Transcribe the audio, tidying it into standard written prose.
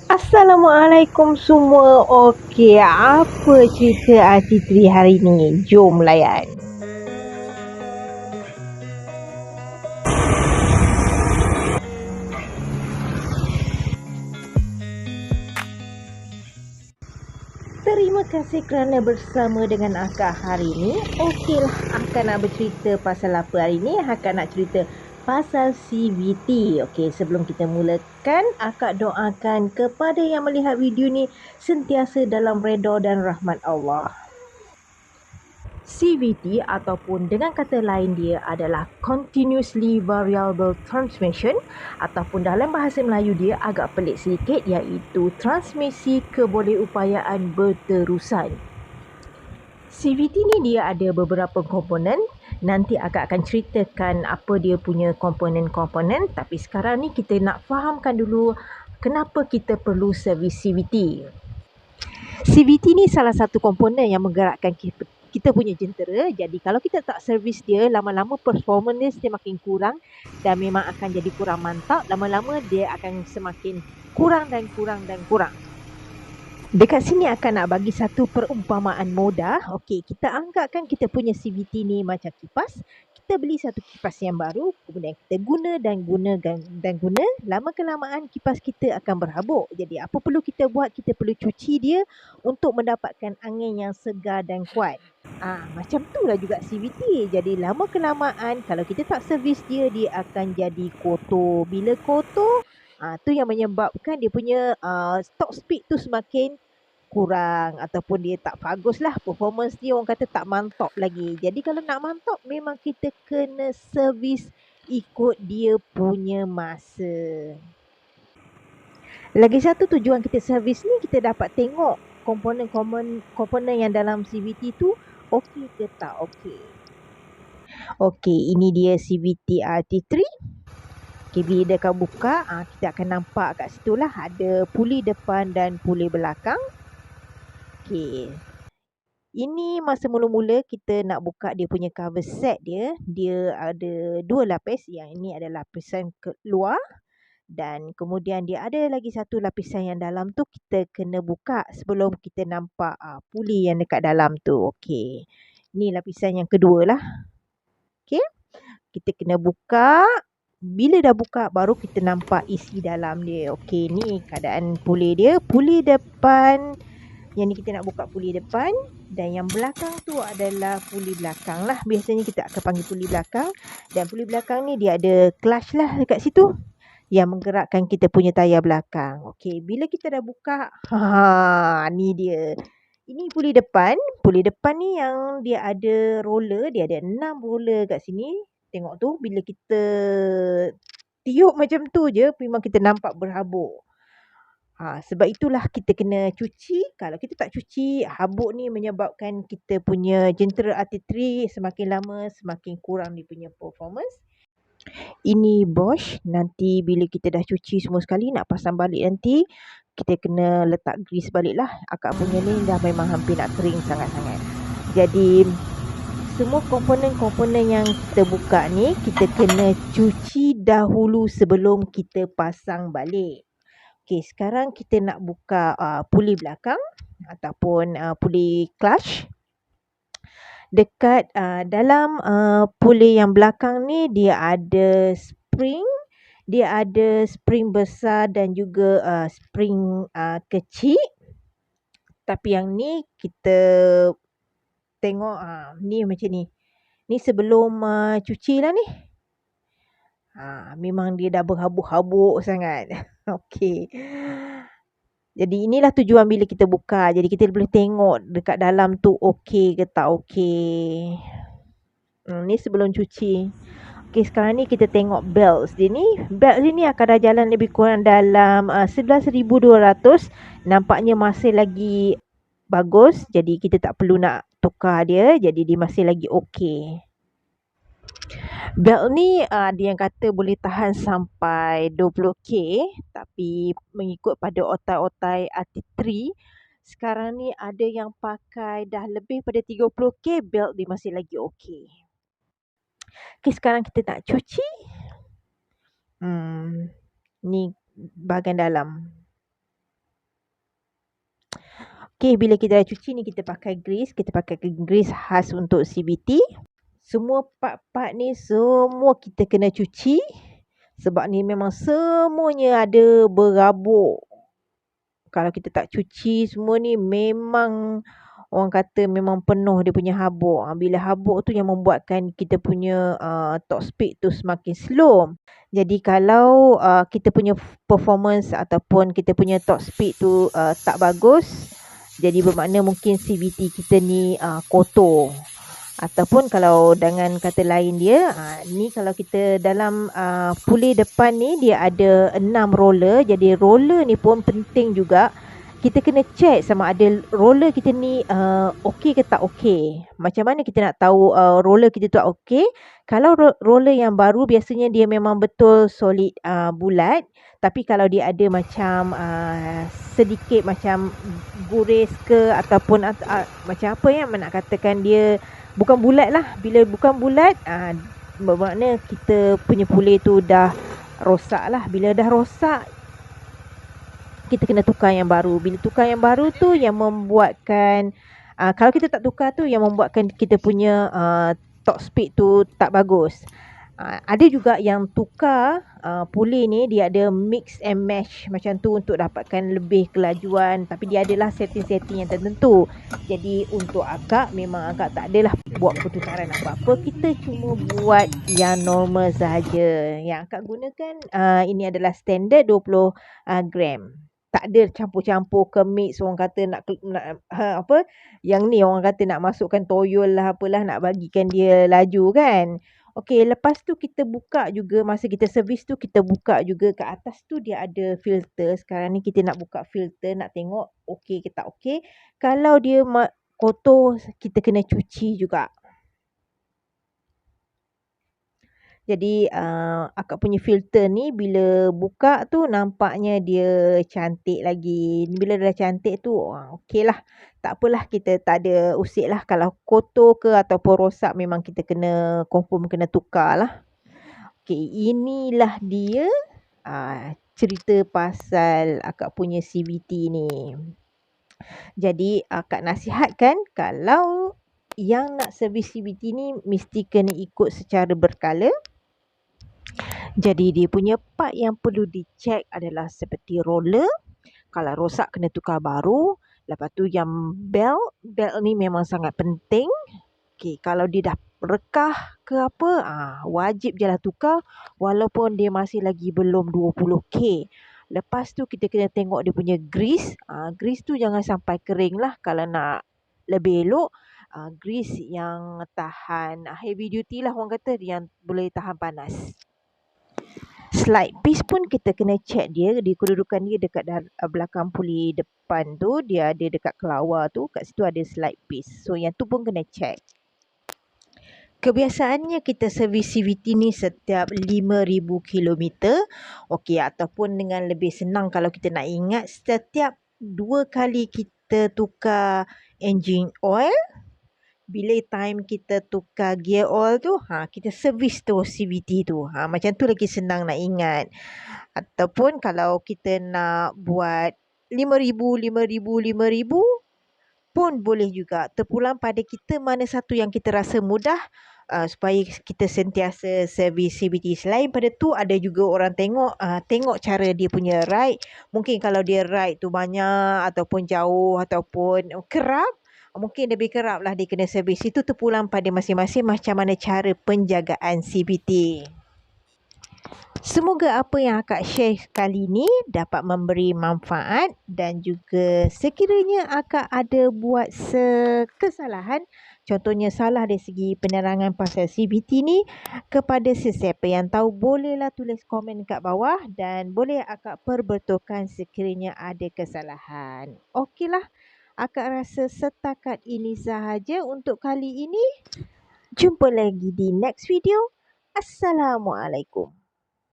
Assalamualaikum semua. Okey, apa cerita Artitri hari ni? Jom layan. Terima kasih kerana bersama dengan Akak hari ni. Okeylah, Akak nak bercerita pasal apa hari ni? Akak nak cerita pasal CVT. Okey, sebelum kita mulakan, Akak doakan kepada yang melihat video ni sentiasa dalam redha dan rahmat Allah. CVT ataupun dengan kata lain dia adalah Continuously Variable Transmission ataupun dalam bahasa Melayu dia agak pelik sedikit iaitu transmisi kebolehupayaan berterusan. CVT ni dia ada beberapa komponen. Nanti akak akan ceritakan apa dia punya komponen-komponen, tapi sekarang ni kita nak fahamkan dulu kenapa kita perlu servis CVT. CVT ni salah satu komponen yang menggerakkan kita punya jentera. Jadi kalau kita tak servis dia, lama-lama performance dia makin kurang dan memang akan jadi kurang mantap. Lama-lama dia akan semakin kurang dan kurang dan kurang. Dekat sini akan nak bagi satu perumpamaan mudah. Okey, kita anggapkan kita punya CVT ni macam kipas. Kita beli satu kipas yang baru, kemudian kita guna dan guna dan guna. Lama kelamaan kipas kita akan berhabuk. Jadi apa perlu kita buat? Kita perlu cuci dia untuk mendapatkan angin yang segar dan kuat. Macam itulah juga CVT. Jadi lama kelamaan kalau kita tak servis dia, dia akan jadi kotor. Bila kotor, tu yang menyebabkan dia punya top speed tu semakin kurang ataupun dia tak bagus lah, performance dia orang kata tak mantap lagi. Jadi kalau nak mantap memang kita kena servis ikut dia punya masa. Lagi satu tujuan kita servis ni, kita dapat tengok komponen yang dalam CVT tu okey ke tak okey. Okey, ini dia CVT RT3. Okay, bila kau buka, kita akan nampak kat situ lah ada puli depan dan puli belakang. Okay. Ini masa mula-mula kita nak buka dia punya cover set dia. Dia ada dua lapis. Yang ini adalah lapisan luar. Dan kemudian dia ada lagi satu lapisan yang dalam tu kita kena buka sebelum kita nampak puli yang dekat dalam tu. Okay. Ini lapisan yang kedua lah. Okay. Kita kena buka. Bila dah buka baru kita nampak isi dalam dia. Okey, ni keadaan puli dia. Puli depan, yang ni kita nak buka puli depan. Dan yang belakang tu adalah puli belakang lah. Biasanya kita akan panggil puli belakang. Dan puli belakang ni dia ada clutch lah dekat situ yang menggerakkan kita punya tayar belakang. Okey, bila kita dah buka, ni dia. Ini puli depan. Puli depan ni yang dia ada roller. Dia ada 6 roller kat sini. Tengok tu, bila kita tiup macam tu je, memang kita nampak berhabuk. Sebab itulah kita kena cuci. Kalau kita tak cuci, habuk ni menyebabkan kita punya jentera RT3 semakin lama semakin kurang dia punya performance. Ini Bosch. Nanti bila kita dah cuci semua sekali, nak pasang balik nanti, kita kena letak grease balik lah. Akak punya ni dah memang hampir nak kering sangat-sangat. Jadi semua komponen-komponen yang kita buka ni kita kena cuci dahulu sebelum kita pasang balik. Okey, sekarang kita nak buka puli belakang ataupun puli clutch. Dekat dalam puli yang belakang ni dia ada spring. Dia ada spring besar dan juga spring kecil. Tapi yang ni kita tengok ni macam ni. Ni sebelum cuci lah ni. Memang dia dah berhabuk-habuk sangat. Okey. Jadi inilah tujuan bila kita buka. Jadi kita boleh tengok dekat dalam tu okey ke tak okey. Ni sebelum cuci. Okey, sekarang ni kita tengok belts dia ni. Belt dia ni akan dah jalan lebih kurang dalam 11,200. Nampaknya masih lagi bagus. Jadi kita tak perlu nak tukar dia. Jadi dia masih lagi okey. Belt ni ada yang kata boleh tahan sampai 20k. Tapi mengikut pada otai-otai RT3, sekarang ni ada yang pakai dah lebih pada 30k. Belt dia masih lagi okey. Okay, sekarang kita nak cuci. Ni bahagian dalam. Okey, bila kita dah cuci ni kita pakai grease. Kita pakai grease khas untuk CVT. Semua part-part ni semua kita kena cuci. Sebab ni memang semuanya ada berabuk. Kalau kita tak cuci semua ni memang orang kata memang penuh dia punya habuk. Bila habuk tu yang membuatkan kita punya top speed tu semakin slow. Jadi kalau kita punya performance ataupun kita punya top speed tu tak bagus, jadi bermakna mungkin CVT kita ni kotor. Ataupun kalau dengan kata lain dia, ni kalau kita dalam pulih depan ni dia ada 6 roller. Jadi roller ni pun penting juga. Kita kena check sama ada roller kita ni okey ke tak okey. Macam mana kita nak tahu roller kita tu okey? Kalau roller yang baru biasanya dia memang betul solid bulat. Tapi kalau dia ada macam sedikit macam guris ke ataupun macam apa yang nak katakan dia bukan bulat lah. Bila bukan bulat bermakna kita punya pulih tu dah rosak lah. Bila dah rosak kita kena tukar yang baru. Bila tukar yang baru tu yang membuatkan kalau kita tak tukar tu yang membuatkan kita punya top speed tu tak bagus. Ada juga yang tukar pulih ni dia ada mix and match macam tu untuk dapatkan lebih kelajuan, tapi dia adalah setting-setting yang tertentu. Jadi untuk akak memang akak tak adalah buat pertukaran apa-apa, kita cuma buat yang normal sahaja. Yang akak gunakan ini adalah standard 20 gram. Tak ada campur-campur ke mix orang kata nak apa yang ni orang kata nak masukkan toyol lah apalah nak bagikan dia laju kan. Okey, lepas tu kita buka juga masa kita servis tu kita buka juga ke atas tu dia ada filter. Sekarang ni kita nak buka filter nak tengok okey ke tak okey. Kalau dia kotor kita kena cuci juga. Jadi akak punya filter ni bila buka tu nampaknya dia cantik lagi. Bila dah cantik tu okey lah. Tak apalah, kita tak ada usik lah. Kalau kotor ke ataupun rosak memang kita kena confirm kena tukar lah. Okey, inilah dia cerita pasal akak punya CVT ni. Jadi akak nasihatkan kalau yang nak servis CVT ni mesti kena ikut secara berkala. Jadi dia punya part yang perlu dicek adalah seperti roller. Kalau rosak kena tukar baru. Lepas tu yang belt ni memang sangat penting. Okey, kalau dia dah rekah ke apa, wajib je lah tukar walaupun dia masih lagi belum 20K. Lepas tu kita kena tengok dia punya grease. Grease tu jangan sampai kering lah. Kalau nak lebih elok, grease yang tahan heavy duty lah orang kata, yang boleh tahan panas. Slide piece pun kita kena check dia di kedudukan dia dekat belakang puli depan tu, dia ada dekat kelawar tu, kat situ ada slide piece. So yang tu pun kena check. Kebiasaannya kita servis CVT ni setiap 5,000 km. Okey, ataupun dengan lebih senang kalau kita nak ingat, setiap 2 kali kita tukar engine oil. Bila time kita tukar gear oil tu, kita servis tu CVT tu. Macam tu lagi senang nak ingat. Ataupun kalau kita nak buat 5,000 pun boleh juga. Terpulang pada kita mana satu yang kita rasa mudah supaya kita sentiasa servis CVT. Selain pada tu ada juga orang tengok cara dia punya ride. Mungkin kalau dia ride tu banyak ataupun jauh ataupun kerap, mungkin lebih kerap lah dia kena servis. Itu terpulang pada masing-masing macam mana cara penjagaan CVT. Semoga apa yang akak share kali ni dapat memberi manfaat, dan juga sekiranya akak ada buat kesalahan, contohnya salah dari segi penerangan pasal CVT ni, kepada sesiapa yang tahu bolehlah tulis komen kat bawah dan boleh akak perbetulkan sekiranya ada kesalahan. Okeylah. Akak rasa setakat ini sahaja untuk kali ini. Jumpa lagi di next video. Assalamualaikum.